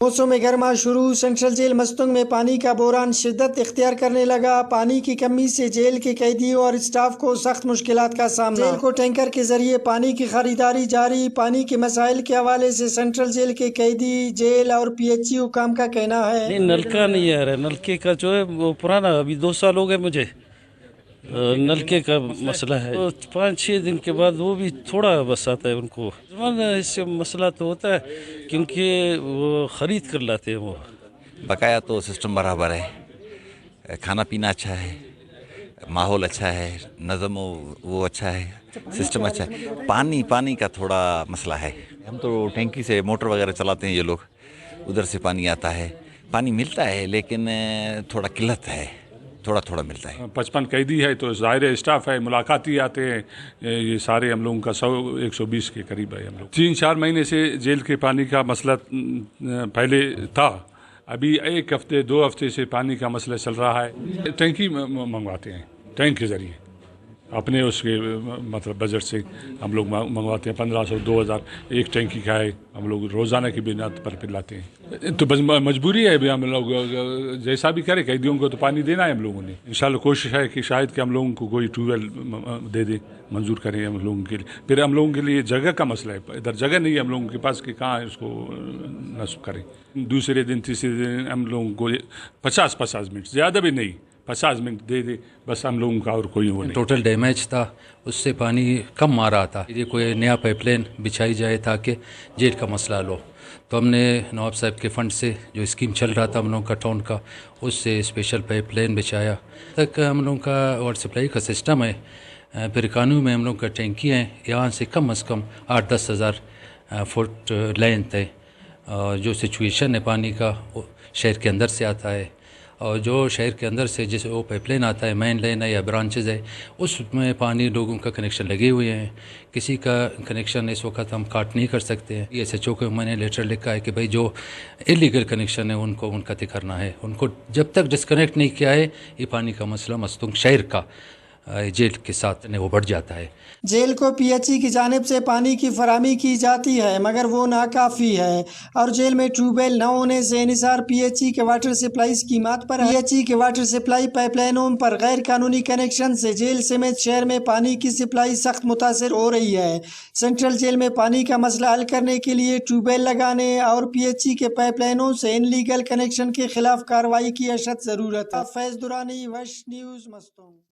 موسم گرما شروع، سینٹرل جیل مستونگ میں پانی کا بحران شدت اختیار کرنے لگا۔ پانی کی کمی سے جیل کے قیدیوں اور اسٹاف کو سخت مشکلات کا سامنا۔ جیل کو ٹینکر کے ذریعے پانی کی خریداری جاری۔ پانی کے مسائل کے حوالے سے سینٹرل جیل کے قیدی، جیل اور پی ایچ ای حکام کا کہنا ہے نہیں، نلکا نہیں آ رہا ہے۔ نلکے کا جو ہے وہ پرانا، ابھی 2 سال ہو گئے مجھے، نلکے کا مسئلہ ہے۔ 5-6 دن کے بعد وہ بھی تھوڑا بس آتا ہے ان کو۔ اس سے مسئلہ تو ہوتا ہے کیونکہ وہ خرید کر لاتے ہیں۔ وہ بقایا تو سسٹم برابر ہے، کھانا پینا اچھا ہے، ماحول اچھا ہے، نظم وہ اچھا ہے، سسٹم اچھا ہے۔ پانی کا تھوڑا مسئلہ ہے۔ ہم تو ٹینکی سے موٹر وغیرہ چلاتے ہیں، یہ لوگ ادھر سے پانی آتا ہے، پانی ملتا ہے لیکن تھوڑا قلت ہے، تھوڑا ملتا ہے۔ 55 قیدی ہے تو ظاہر اسٹاف ہے، ملاقاتی آتے ہیں، یہ سارے ہم لوگوں کا 120 کے قریب ہے۔ ہم لوگ 3-4 مہینے سے جیل کے پانی کا مسئلہ پہلے تھا، ابھی 1 ہفتے 2 ہفتے سے پانی کا مسئلہ چل رہا ہے۔ ٹینکی منگواتے ہیں، ٹینک کے ذریعے اپنے اس کے مطلب بجٹ سے ہم لوگ منگواتے ہیں۔ 1500 2000 ایک ٹینکی کا ہے، ہم لوگ روزانہ کی بنیاد پر لاتے ہیں۔ تو بس مجبوری ہے، ہم لوگ جیسا بھی کرے، قیدیوں کو تو پانی دینا ہے ہم لوگوں نے۔ انشاءاللہ کوشش ہے کہ شاید کہ ہم لوگوں کو کوئی ٹیوب ویل دے دے، منظور کریں ہم لوگوں کے لیے۔ پھر ہم لوگوں کے لیے جگہ کا مسئلہ ہے، ادھر جگہ نہیں ہے ہم لوگوں کے پاس کہ کہاں اس کو نصب کریں۔ دوسرے دن تیسرے دن ہم لوگوں کو 50 منٹ، زیادہ بھی نہیں، 50 منٹ دے دے بس ہم لوگوں کا، اور کوئی وہ نہیں۔ ٹوٹل ڈیمیج تھا، اس سے پانی کم آ رہا تھا۔ یہ کوئی نیا پائپ لائن بچھائی جائے تاکہ جیل کا مسئلہ حل ہو۔ تو ہم نے نواب صاحب کے فنڈ سے جو اسکیم چل رہا تھا ہم لوگوں کا ٹاؤن کا، اس سے اسپیشل پائپ لائن بچھایا تک ہم لوگوں کا واٹر سپلائی کا سسٹم ہے۔ پھر قانون میں ہم لوگ کا ٹینکی ہیں، یہاں سے کم از کم 8-10 ہزار فٹ لینتھ ہے۔ جو سچویشن ہے پانی کا، وہ شہر کے اندر سے آتا ہے، اور جو شہر کے اندر سے جیسے وہ پائپ لائن آتا ہے، مین لائن ہے یا برانچز ہے، اس میں پانی لوگوں کا کنیکشن لگے ہوئے ہیں۔ کسی کا کنیکشن اس وقت ہم کاٹ نہیں کر سکتے ہیں۔ ایس ایچ او کو میں نے لیٹر لکھا ہے کہ بھائی جو انلیگل کنیکشن ہے ان کو منقطع کرنا ہے۔ ان کو جب تک ڈسکنیکٹ نہیں کیا ہے، یہ پانی کا مسئلہ مستونگ شہر کا جیل کے ساتھ وہ بڑھ جاتا ہے۔ جیل کو پی ایچ ای کی جانب سے پانی کی فراہمی کی جاتی ہے مگر وہ ناکافی ہے، اور جیل میں ٹیوب ویل نہ ہونے سے انحصار پی ایچ ای کے واٹر سپلائی اسکیمات پر ہے۔ پی ایچ ای کے واٹر سپلائی پائپ لائنوں پر غیر قانونی کنیکشن سے جیل سمیت شہر میں پانی کی سپلائی سخت متاثر ہو رہی ہے۔ سینٹرل جیل میں پانی کا مسئلہ حل کرنے کے لیے ٹیوب ویل لگانے اور پی ایچ ای کے پائپ لائنوں سے ان لیگل کنیکشن کے خلاف کارروائی کی اشد ضرورت ہے۔ فیض درانی، وش نیوز، مستونگ۔